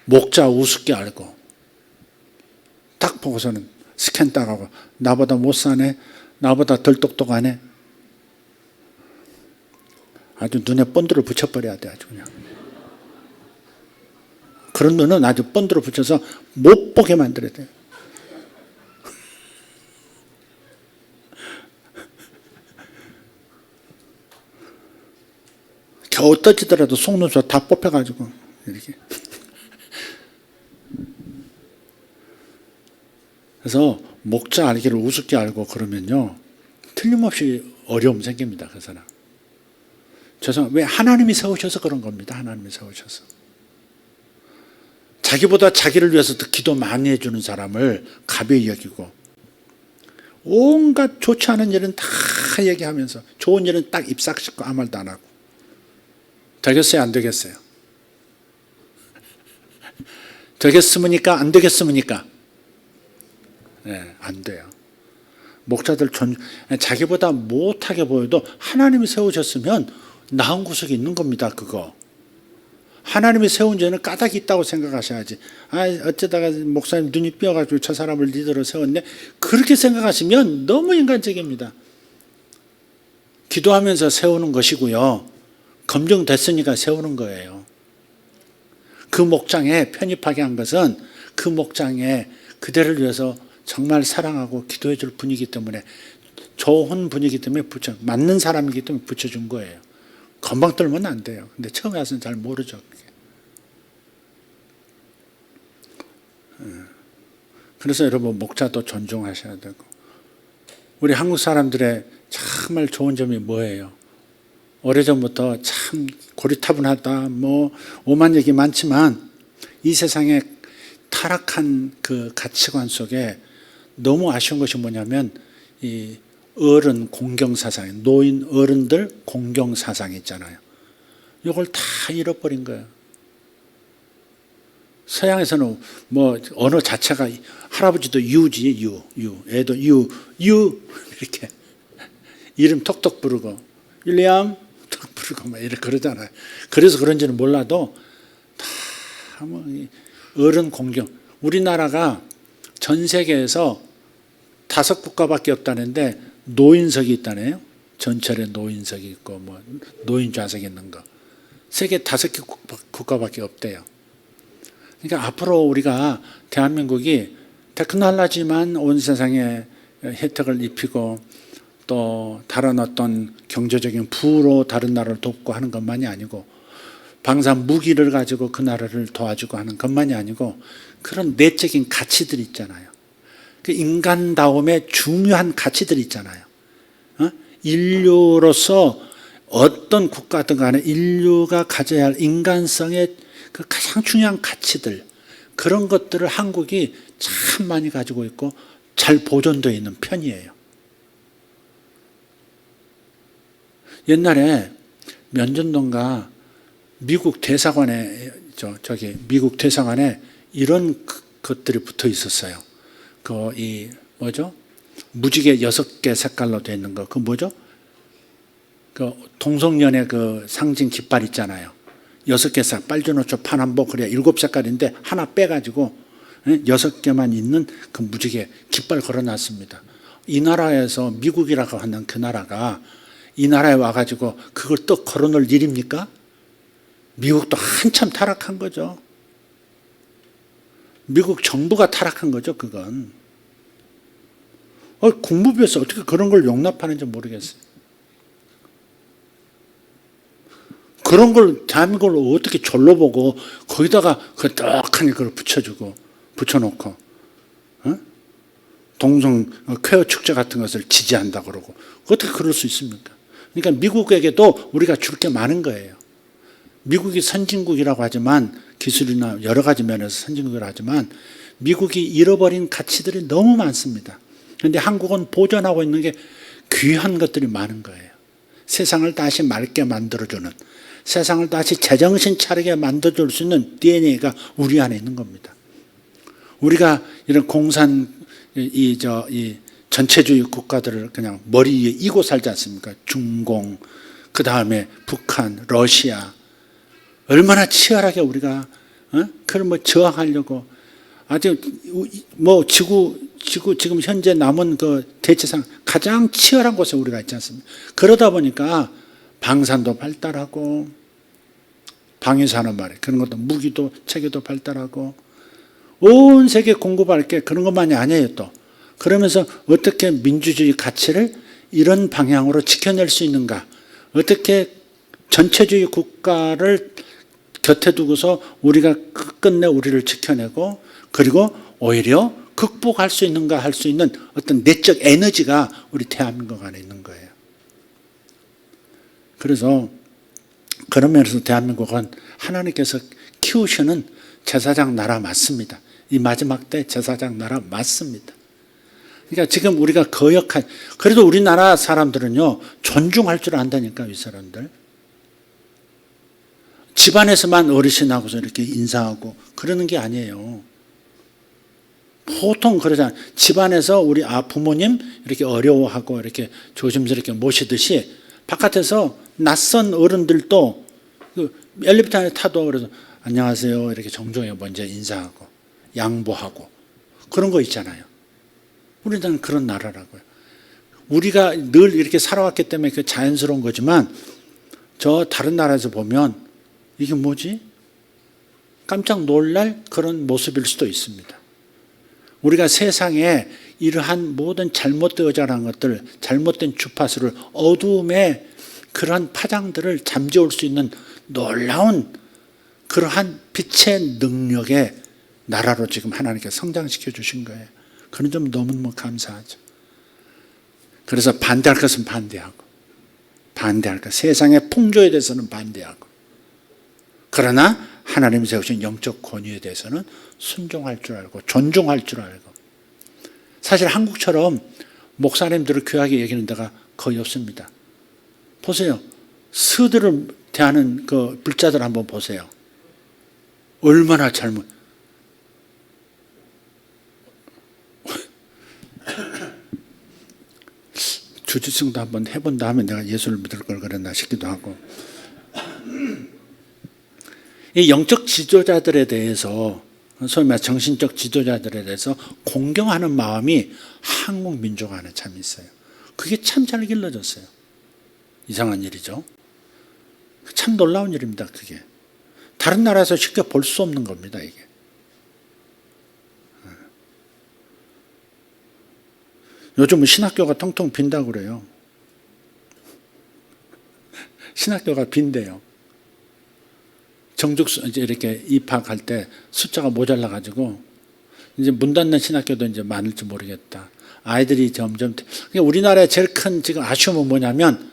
목자 우습게 알고 딱 보고서는 스캔 따가고, 나보다 못 사네, 나보다 덜 똑똑하네, 아주 눈에 본드를 붙여버려야 돼. 아주 그냥 그런 눈은 아주 본드로 붙여서 못 보게 만들어야 돼요. 겨우 떠지더라도 속눈썹 다 뽑혀가지고 이렇게. 그래서 목자 알기를 우습게 알고 그러면요 틀림없이 어려움 생깁니다. 그 사람. 왜 하나님이 세우셔서 그런 겁니다. 하나님이 세우셔서. 자기보다 자기를 위해서 더 기도 많이 해주는 사람을 가벼이 여기고 온갖 좋지 않은 일은 다 얘기하면서 좋은 일은 딱 입 싹 씻고 아무 말도 안 하고. 되겠어요? 안 되겠어요? 되겠습니까? 안 되겠습니까? 네, 안 돼요. 목자들 자기보다 못하게 보여도 하나님이 세우셨으면 나은 구석이 있는 겁니다. 그거. 하나님이 세운 죄는 까닭이 있다고 생각하셔야지. 어쩌다가 목사님 눈이 삐어가지고 저 사람을 리더로 세웠네. 그렇게 생각하시면 너무 인간적입니다. 기도하면서 세우는 것이고요. 검증됐으니까 세우는 거예요. 그 목장에 편입하게 한 것은 그 목장에 그대를 위해서 정말 사랑하고 기도해 줄 분이기 때문에 좋은 분이기 때문에 맞는 사람이기 때문에 붙여준 거예요. 금방 떨면 안 돼요. 근데 처음에 와서는 잘 모르죠. 그래서 여러분 목자도 존중하셔야 되고 우리 한국 사람들의 정말 좋은 점이 뭐예요? 오래전부터 참 고리타분하다 오만 얘기 많지만 이 세상에 타락한 그 가치관 속에 너무 아쉬운 것이 뭐냐면 이 어른 공경사상, 노인 어른들 공경사상 있잖아요. 이걸 다 잃어버린 거예요. 서양에서는 언어 자체가 할아버지도 유지, 애도 이렇게 이름 톡톡 부르고 윌리엄 톡 부르고 이렇게 그러잖아요. 그래서 그런지는 몰라도 다 어른 공경. 우리나라가 전 세계에서 5국가밖에 없다는데 노인석이 있다네요. 전철에 노인석이 있고 노인 좌석이 있는 거. 세계 5개 국가밖에 없대요. 그러니까 앞으로 우리가 대한민국이 테크놀로지만 온 세상에 혜택을 입히고 또 다른 어떤 경제적인 부로 다른 나라를 돕고 하는 것만이 아니고 방산 무기를 가지고 그 나라를 도와주고 하는 것만이 아니고 그런 내적인 가치들이 있잖아요. 그 인간다움의 중요한 가치들이 있잖아요. 인류로서 어떤 국가든 간에 인류가 가져야 할 인간성의 그 가장 중요한 가치들 그런 것들을 한국이 참 많이 가지고 있고 잘 보존되어 있는 편이에요. 옛날에 면전동가 미국 대사관에 미국 대사관에 이런 것들이 붙어 있었어요. 무지개 6개 색깔로 되어 있는 거. 그 뭐죠? 동성연의 그 상징 깃발 있잖아요. 6개 색, 빨주노초, 파남보, 그래야 7색깔인데 하나 빼가지고 6개만 있는 그 무지개 깃발 걸어놨습니다. 이 나라에서 미국이라고 하는 그 나라가 이 나라에 와가지고 그걸 또 걸어놓을 일입니까? 미국도 한참 타락한 거죠. 미국 정부가 타락한 거죠, 그건. 국무부에서 어떻게 그런 걸 용납하는지 모르겠어요. 그런 걸 대한민국을 어떻게 졸로 보고 거기다가 그 떡하니 그걸 붙여놓고 동성 퀘어 축제 같은 것을 지지한다 그러고 어떻게 그럴 수 있습니까? 그러니까 미국에게도 우리가 줄 게 많은 거예요. 미국이 선진국이라고 하지만 기술이나 여러 가지 면에서 선진국이라고 하지만 미국이 잃어버린 가치들이 너무 많습니다. 그런데 한국은 보존하고 있는 게 귀한 것들이 많은 거예요. 세상을 다시 맑게 만들어주는, 세상을 다시 제정신 차리게 만들어줄 수 있는 DNA가 우리 안에 있는 겁니다. 우리가 이런 이 전체주의 국가들을 그냥 머리 위에 이고 살지 않습니까? 중공, 그 다음에 북한, 러시아. 얼마나 치열하게 우리가, 그걸 저항하려고. 아주, 지금 현재 남은 그 대체상 가장 치열한 곳에 우리가 있지 않습니까? 그러다 보니까 방산도 발달하고, 방위산업 말이에요. 그런 것도 무기도 체계도 발달하고 온 세계 공급할 게 그런 것만이 아니에요 또. 그러면서 어떻게 민주주의 가치를 이런 방향으로 지켜낼 수 있는가, 어떻게 전체주의 국가를 곁에 두고서 우리가 끝내 우리를 지켜내고 그리고 오히려 극복할 수 있는가 할 수 있는 어떤 내적 에너지가 우리 대한민국 안에 있는 거예요. 그래서 그런 면에서 대한민국은 하나님께서 키우시는 제사장 나라 맞습니다. 이 마지막 때 제사장 나라 맞습니다. 그러니까 지금 우리가 거역한, 그래도 우리나라 사람들은요 존중할 줄 안다니까. 이 사람들 집안에서만 어르신하고서 이렇게 인사하고 그러는 게 아니에요. 보통 그러잖아요. 집안에서 우리 부모님 이렇게 어려워하고 이렇게 조심스럽게 모시듯이 바깥에서 낯선 어른들도 엘리베이터 안에 타도 그래서 안녕하세요 이렇게 정중하게 먼저 인사하고 양보하고 그런 거 있잖아요. 우리나라는 그런 나라라고요. 우리가 늘 이렇게 살아왔기 때문에 그 자연스러운 거지만 저 다른 나라에서 보면 이게 뭐지? 깜짝 놀랄 그런 모습일 수도 있습니다. 우리가 세상에 이러한 모든 잘못되어 자란 것들, 잘못된 주파수를, 어두움의 그러한 파장들을 잠재울 수 있는 놀라운 그러한 빛의 능력의 나라로 지금 하나님께서 성장시켜 주신 거예요. 그런 점 너무너무 감사하죠. 그래서 반대할 것은 반대하고, 반대할 것, 세상의 풍조에 대해서는 반대하고, 그러나 하나님이 세우신 영적 권위에 대해서는 순종할 줄 알고 존중할 줄 알고. 사실 한국처럼 목사님들을 귀하게 여기는 데가 거의 없습니다. 보세요. 스들을 대하는 그 불자들 한번 보세요. 얼마나 잘못. 주지승도 한번 해본 다음에 내가 예수를 믿을 걸 그랬나 싶기도 하고. 이 영적 지도자들에 대해서, 소위 말해 정신적 지도자들에 대해서 공경하는 마음이 한국 민족 안에 참 있어요. 그게 참 잘 길러졌어요. 이상한 일이죠. 참 놀라운 일입니다. 그게 다른 나라에서 쉽게 볼 수 없는 겁니다. 이게 요즘은 신학교가 텅텅 빈다고 그래요. 신학교가 빈대요. 정죽 이제 이렇게 입학할 때 숫자가 모자라 가지고 이제 문 닫는 신학교도 이제 많을지 모르겠다. 아이들이 점점. 우리나라의 제일 큰 지금 아쉬움은 뭐냐면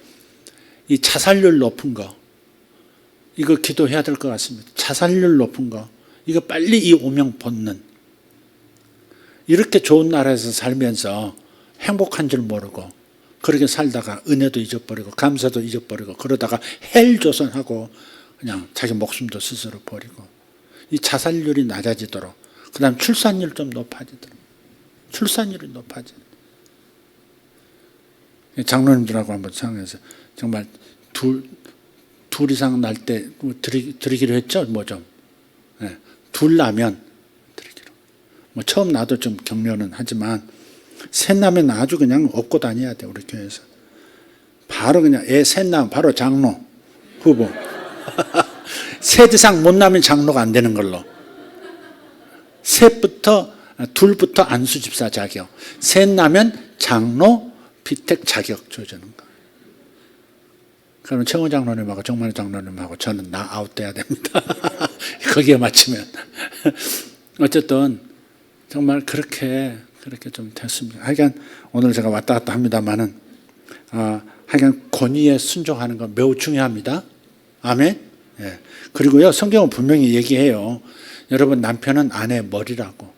이 자살률 높은 거, 이거 기도해야 될 것 같습니다. 자살률 높은 거, 이거 빨리 이 오명 벗는. 이렇게 좋은 나라에서 살면서 행복한 줄 모르고 그렇게 살다가 은혜도 잊어버리고 감사도 잊어버리고 그러다가 헬조선하고 그냥 자기 목숨도 스스로 버리고, 이 자살률이 낮아지도록, 그 다음 출산율 좀 높아지도록, 출산율이 높아지도록. 장로님들하고 한번 상의해서 정말 둘 이상 날 때 드리기로 했죠. 뭐 좀 둘 나면 드리기로. 뭐 처음 나도 좀 격려는 하지만 셋 나면 아주 그냥 업고 다녀야 돼. 우리 교회에서 바로 그냥 셋 나면 바로 장로 후보. 셋 이상 못 나면 장로가 안 되는 걸로. 둘부터 안수집사 자격, 셋 나면 장로 비택 자격 줘주는 거. 그러면 최원 장로님하고 정만희 장로님하고 저는 나 아웃돼야 됩니다. 거기에 맞추면. 어쨌든 정말 그렇게 좀 됐습니다. 하여간 오늘 제가 왔다 갔다 합니다만은 하여간 권위에 순종하는 건 매우 중요합니다. 아멘. 예. 그리고요, 성경은 분명히 얘기해요. 여러분, 남편은 아내의 머리라고.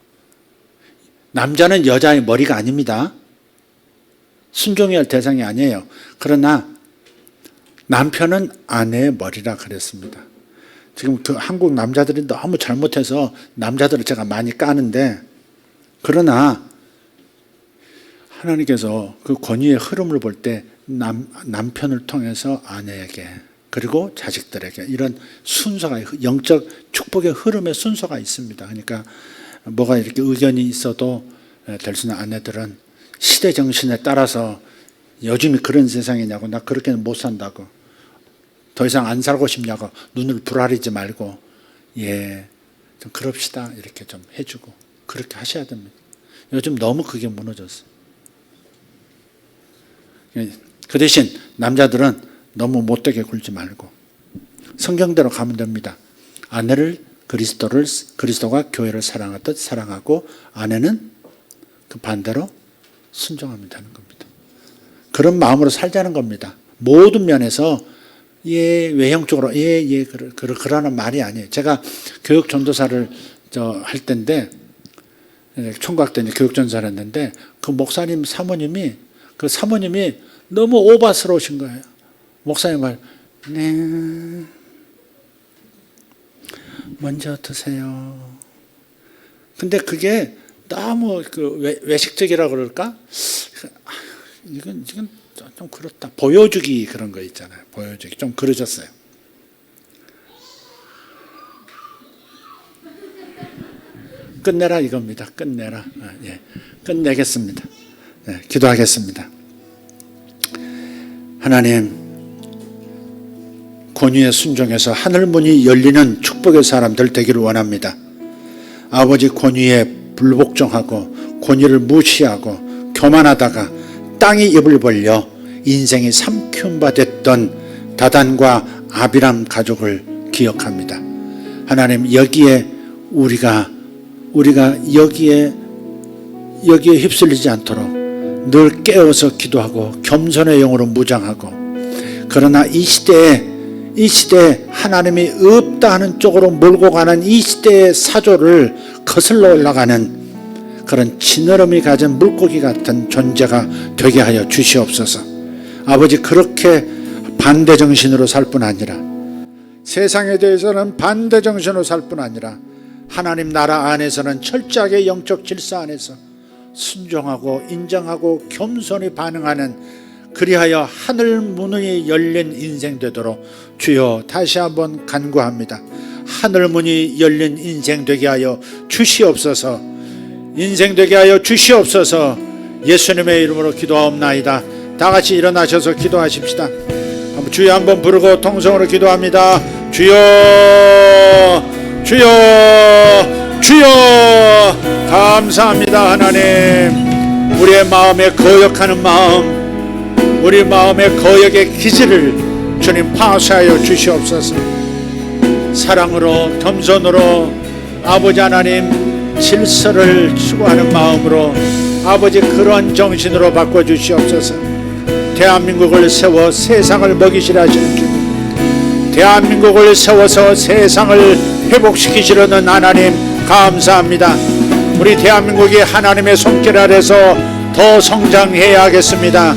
남자는 여자의 머리가 아닙니다. 순종해야 할 대상이 아니에요. 그러나 남편은 아내의 머리라 그랬습니다. 지금 그 한국 남자들이 너무 잘못해서 남자들을 제가 많이 까는데, 그러나 하나님께서 그 권위의 흐름을 볼 때 남편을 통해서 아내에게 그리고 자식들에게 이런 순서가, 영적 축복의 흐름의 순서가 있습니다. 그러니까 뭐가 이렇게 의견이 있어도 될 수 있는 아내들은 시대 정신에 따라서, 요즘이 그런 세상이냐고, 나 그렇게는 못 산다고, 더 이상 안 살고 싶냐고 눈을 부라리지 말고 좀 그럽시다 이렇게 좀 해주고 그렇게 하셔야 됩니다. 요즘 너무 그게 무너졌어요. 그 대신 남자들은 너무 못되게 굴지 말고 성경대로 가면 됩니다. 아내를 그리스도가 교회를 사랑하듯 사랑하고 아내는 그 반대로 순종하면 되는 겁니다. 그런 마음으로 살자는 겁니다. 모든 면에서 외형적으로 그러는 말이 아니에요. 제가 교육 전도사를 할 때인데 총각 때 교육 전도사를 했는데 그 목사님 사모님이 너무 오바스러우신 거예요. 목사님 말 네. 먼저 드세요. 근데 그게 너무 외식적이라 그럴까? 이건 좀 그렇다. 보여주기 그런 거 있잖아요. 보여주기 좀 그러셨어요. 끝내라 이겁니다. 끝내라. 끝내겠습니다. 기도하겠습니다. 하나님, 권위에 순종해서 하늘 문이 열리는 축복의 사람들 되기를 원합니다. 아버지 권위에 불복종하고 권위를 무시하고 교만하다가 땅이 입을 벌려 인생이 삼키움 바 됐던 다단과 아비람 가족을 기억합니다. 하나님, 여기에 우리가 여기에 휩쓸리지 않도록 늘 깨어서 기도하고 겸손의 영으로 무장하고, 그러나 이 시대에 하나님이 없다 하는 쪽으로 몰고 가는 이 시대의 사조를 거슬러 올라가는 그런 지느러미 가진 물고기 같은 존재가 되게 하여 주시옵소서. 아버지, 그렇게 반대정신으로 살 뿐 아니라 세상에 대해서는 반대정신으로 살 뿐 아니라 하나님 나라 안에서는 철저하게 영적 질서 안에서 순종하고 인정하고 겸손히 반응하는, 그리하여 하늘 문이 열린 인생 되도록 주여 다시 한번 간구합니다. 하늘 문이 열린 인생 되게 하여 주시옵소서. 인생 되게 하여 주시옵소서. 예수님의 이름으로 기도하옵나이다. 다 같이 일어나셔서 기도하십시다. 주여 한번 부르고 통성으로 기도합니다. 주여, 주여, 주여. 감사합니다. 하나님, 우리의 마음에 거역하는 마음, 우리 마음의 거역의 기질을 주님 파쇄하여 주시옵소서. 사랑으로 겸손으로 아버지 하나님 질서를 추구하는 마음으로 아버지 그런 정신으로 바꿔주시옵소서. 대한민국을 세워 세상을 먹이시라 하시는 주님, 대한민국을 세워서 세상을 회복시키시려는 하나님 감사합니다. 우리 대한민국이 하나님의 손길 아래서 더 성장해야 하겠습니다.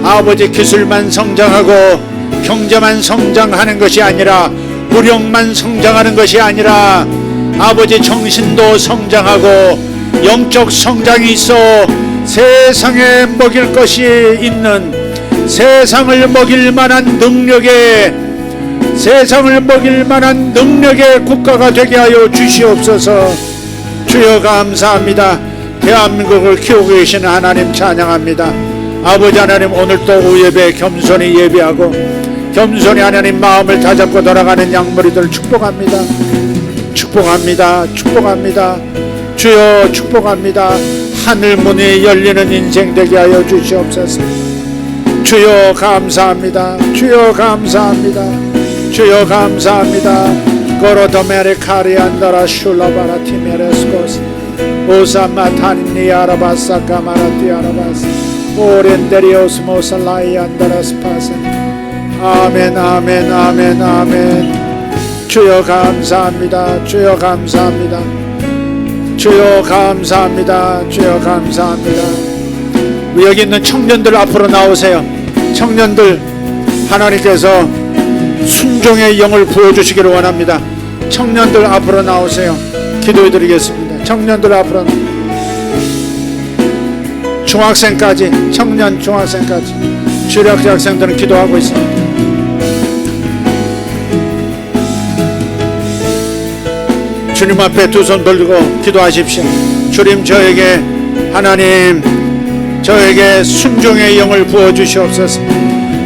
아버지, 기술만 성장하고 경제만 성장하는 것이 아니라, 무력만 성장하는 것이 아니라 아버지 정신도 성장하고 영적 성장이 있어 세상에 먹일 것이 있는, 세상을 먹일 만한 능력의 국가가 되게 하여 주시옵소서. 주여 감사합니다. 대한민국을 키우고 계시는 하나님 찬양합니다. 아버지 하나님, 오늘도 오후 예배 겸손히 예배하고 겸손히 하나님 마음을 다잡고 돌아가는 양머리들 축복합니다. 축복합니다. 축복합니다. 주여 축복합니다. 하늘 문이 열리는 인생 되게 하여 주시옵소서. 주여 감사합니다. 주여 감사합니다. 주여 감사합니다. 고로도메레 카리안다라 슐라바라 티메레스코스 오사마타니 아라바사 까마라티 아라바스 오렌데리오스모사 라이안다라스파사. 아멘 아멘 아멘 아멘. 주여 감사합니다. 주여 감사합니다. 주여 감사합니다. 주여 감사합니다. 여기 있는 청년들 앞으로 나오세요. 청년들, 하나님께서 순종의 영을 부어주시기를 원합니다. 청년들 앞으로 나오세요. 기도해 드리겠습니다. 청년들 앞으로, 중학생까지, 청년 중학생까지, 주력대 학생들은 기도하고 있습니다. 주님 앞에 두 손 들고 기도하십시오. 주님, 저에게 하나님, 저에게 순종의 영을 부어주시옵소서.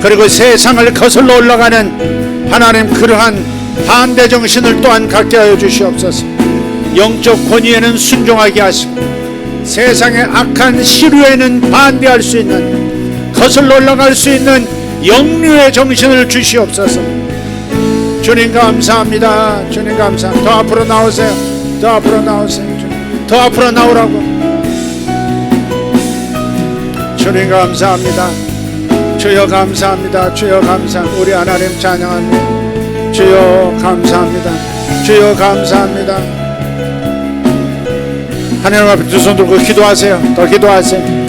그리고 세상을 거슬러 올라가는 하나님 그러한 반대 정신을 또한 갖게 하여 주시옵소서. 영적 권위에는 순종하게 하시고 세상의 악한 시류에는 반대할 수 있는, 거슬러 올라갈 수 있는 영류의 정신을 주시옵소서. 주님 감사합니다. 주님 감사합니다. 더 앞으로 나오세요. 더 앞으로 나오세요. 주님. 더 앞으로 나오라고. 주님 감사합니다. 주여 감사합니다. 주여 감사합니다. 우리 하나님 찬양합니다. 주여 감사합니다. 주여 감사합니다. 하나님 앞에 두 손 들고 기도하세요. 더 기도하세요.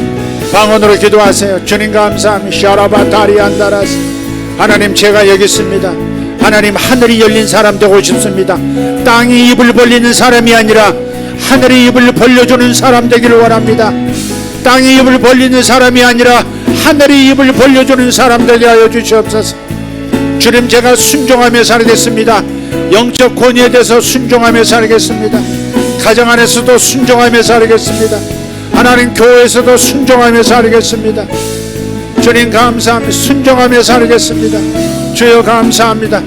방언으로 기도하세요. 주님 감사합니다. 샤라바타리안다라스. 하나님 제가 여기 있습니다. 하나님 하늘이 열린 사람 되고 싶습니다. 땅이 입을 벌리는 사람이 아니라 하늘이 입을 벌려주는 사람 되기를 원합니다. 땅이 입을 벌리는 사람이 아니라 하늘이 입을 벌려주는 사람 되게 하여 주시옵소서. 주님 제가 순종하며 살겠습니다. 영적 권위에 대해서 순종하며 살겠습니다. 가정 안에서도 순종하며 살겠습니다. 하나님 교회에서도 순종하며 살겠습니다. 주님 감사합니다. 순종하며 살겠습니다. 주여 감사합니다.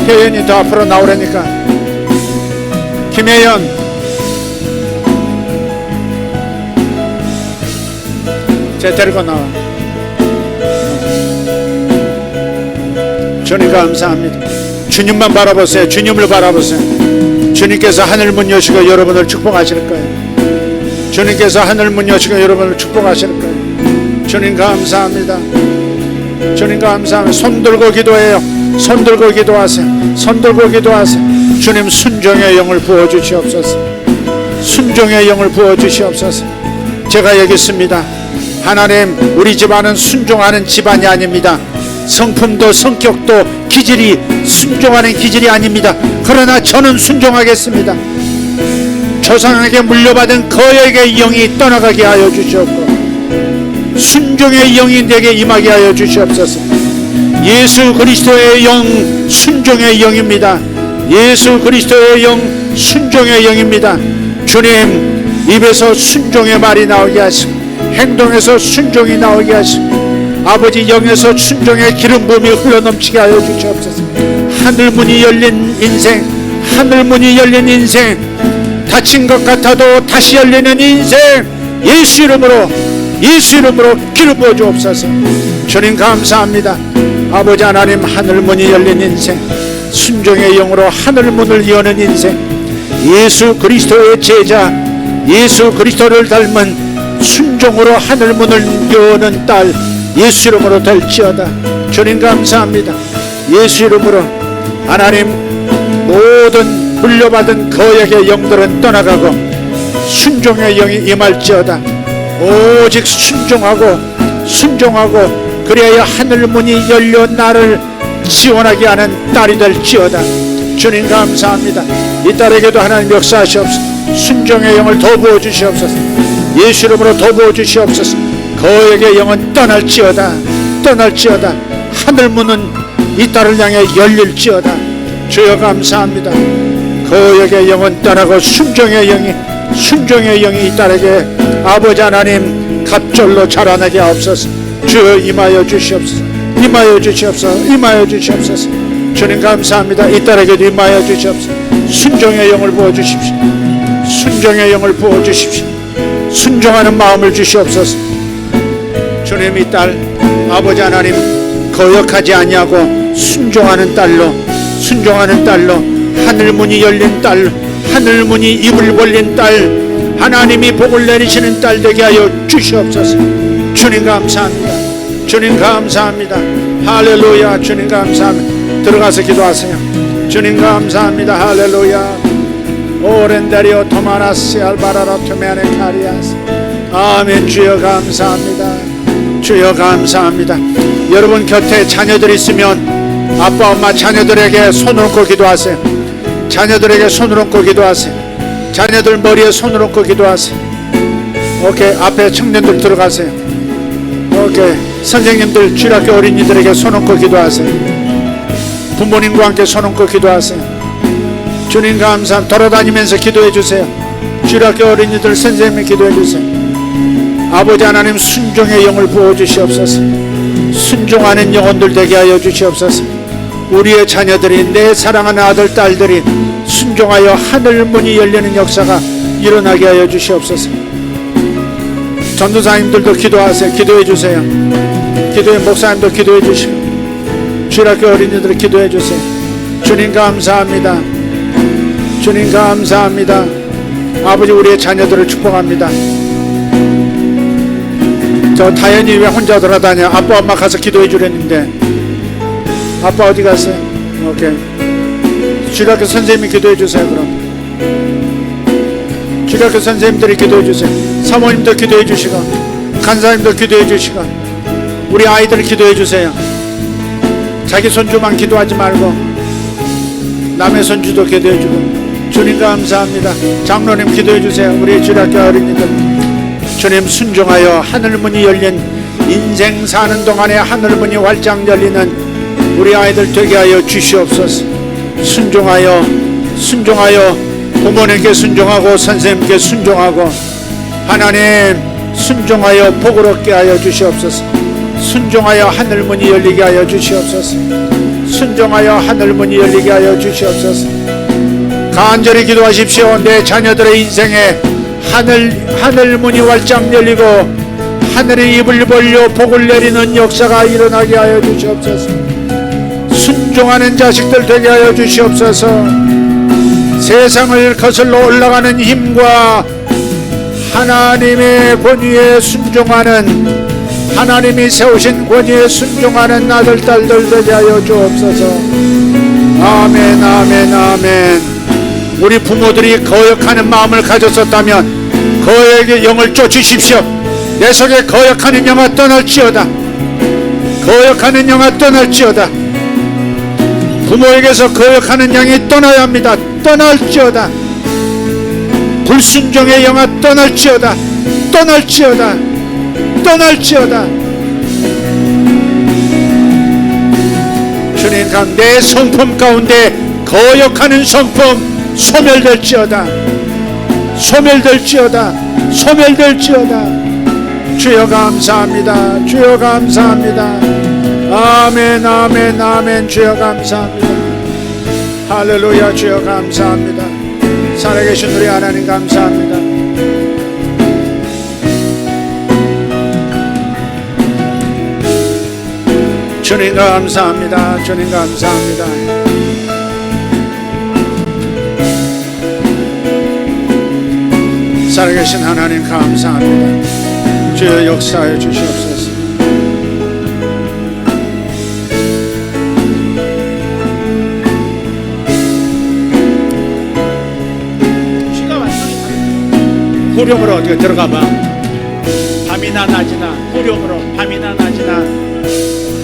혜연이 더 앞으로 나오라니까. 김혜연 제 데리고 나와. 주님 감사합니다. 주님만 바라보세요. 주님을 바라보세요. 주님께서 하늘 문 여시고 여러분을 축복하실 거예요. 주님께서 하늘 문 여시고 여러분을 축복하실 거예요. 주님 감사합니다. 주님 감사합니다. 손 들고 기도해요. 손 들고 기도하세요. 손 들고 기도하세요. 주님 순종의 영을 부어주시옵소서. 순종의 영을 부어주시옵소서. 제가 여기 있습니다. 하나님 우리 집안은 순종하는 집안이 아닙니다. 성품도 성격도 기질이 순종하는 기질이 아닙니다. 그러나 저는 순종하겠습니다. 조상에게 물려받은 거역의 영이 떠나가게 하여 주시옵고 순종의 영이 내게 임하게 하여 주시옵소서. 예수 그리스도의 영 순종의 영입니다. 예수 그리스도의 영 순종의 영입니다. 주님 입에서 순종의 말이 나오게 하시고 행동에서 순종이 나오게 하시고 아버지 영에서 순종의 기름 부음이 흘러넘치게 하여 주시옵소서. 하늘문이 열린 인생, 하늘문이 열린 인생, 닫힌 것 같아도 다시 열리는 인생, 예수 이름으로 기름 부어 주옵소서. 주님 감사합니다. 아버지 하나님 하늘문이 열린 인생, 순종의 영으로 하늘문을 여는 인생, 예수 그리스도의 제자, 예수 그리스도를 닮은 순종으로 하늘문을 여는 딸 예수 이름으로 될지어다. 주님 감사합니다. 예수 이름으로 하나님 모든 물려받은 거역의 영들은 떠나가고 순종의 영이 임할지어다. 오직 순종하고 그래야 하늘문이 열려 나를 지원하게 하는 딸이 될지어다. 주님 감사합니다. 이 딸에게도 하나님 역사하시옵소서. 순종의 영을 더 부어주시옵소서. 예수 이름으로 더 부어주시옵소서. 거역의 영은 떠날지어다. 하늘문은 이 딸을 향해 열릴지어다. 주여 감사합니다. 거역의 영은 떠나고 순종의 영이 이 딸에게 아버지 하나님 갑절로 자라나게 하옵소서. 주여 임하여 주시옵소서. 주님 감사합니다. 이 딸에게도 임하여 주시옵소서. 순종의 영을 부어주십시오. 순종하는 마음을 주시옵소서. 주님 이 딸 아버지 하나님 거역하지 아니하고 순종하는 딸로 하늘문이 열린 딸, 하늘문이 입을 벌린 딸, 하나님이 복을 내리시는 딸 되게 하여 주시옵소서. 주님 감사합니다. 할렐루야. 주님 감사합니다. 들어가서 기도하세요. 주님 감사합니다. 할렐루야. 오렌다리오 토마나스 알바라라 토메아네 카리아스. 아멘. 주여 감사합니다. 여러분 곁에 자녀들 있으면 아빠 엄마 자녀들에게 손을 얹고 기도하세요. 자녀들 머리에 손을 얹고 기도하세요. 오케이. 앞에 청년들 들어가세요. 오케이. 선생님들 주일학교 어린이들에게 손 얹고 기도하세요. 부모님과 함께 손 얹고 기도하세요. 주님 감사합니다. 돌아다니면서 기도해 주세요. 주일학교 어린이들 선생님이 기도해 주세요. 아버지 하나님 순종의 영을 부어 주시옵소서. 순종하는 영혼들 되게 하여 주시옵소서. 우리의 자녀들이, 내 사랑하는 아들 딸들이 순종하여 하늘 문이 열리는 역사가 일어나게 하여 주시옵소서. 전도사님들도 기도하세요. 기도해 주세요. 기도해, 목사님도 기도해 주시고 주일학교 어린이들 기도해 주세요. 주님 감사합니다. 주님 감사합니다. 아버지, 우리의 자녀들을 축복합니다. 저 다현이 왜 혼자 돌아다녀? 아빠 엄마 가서 기도해 주랬는데 아빠 어디 갔어요? 오케이. 주일학교 선생님이 기도해 주세요. 그럼 주일학교 선생님들이 기도해 주세요. 사모님도 기도해 주시고 간사님도 기도해 주시고 우리 아이들 기도해 주세요. 자기 손주만 기도하지 말고 남의 손주도 기도해 주고. 주님 감사합니다. 장로님 기도해 주세요. 우리 주일학교 어린이들 주님 순종하여 하늘문이 열린, 인생 사는 동안에 하늘문이 활짝 열리는 우리 아이들 되게 하여 주시옵소서. 순종하여 부모님께 순종하고 선생님께 순종하고 하나님 순종하여 복을 얻게 하여 주시옵소서. 순종하여 하늘문이 열리게 하여 주시옵소서. 순종하여 하늘문이 열리게 하여 주시옵소서. 간절히 기도하십시오. 내 자녀들의 인생에 하늘문이 활짝 열리고 하늘이 입을 벌려 복을 내리는 역사가 일어나게 하여 주시옵소서. 순종하는 자식들 되게 하여 주시옵소서. 세상을 거슬러 올라가는 힘과 하나님의 권위에 순종하는, 하나님이 세우신 권위에 순종하는 아들 딸들 되게 하여 주옵소서. 아멘 아멘 아멘. 우리 부모들이 거역하는 마음을 가졌었다면 거역의 영을 쫓으십시오. 내 속에 거역하는 영아 떠날지어다. 거역하는 영아 떠날지어다. 부모에게서 거역하는 영이 떠나야 합니다. 떠날지어다. 불순종의 영아 떠날지어다. 떠날지어다. 떠날지어다. 주님, 내 성품 가운데 거역하는 성품 소멸될지어다. 소멸될지어다. 소멸될지어다. 주여 감사합니다. 주여 감사합니다. 아멘 아멘 아멘. 주여 감사합니다. 할렐루야. 주여 감사합니다. 살아계신 우리 하나님 감사합니다. 주님 감사합니다. 주님 감사합니다. 살아계신 하나님 감사합니다. 주여 역사해 주시옵소서. 쥐가 완전히 후렴으로 어떻게 들어가봐. 밤이나 낮이나, 후렴으로 밤이나 낮이나.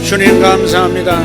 주님 감사합니다.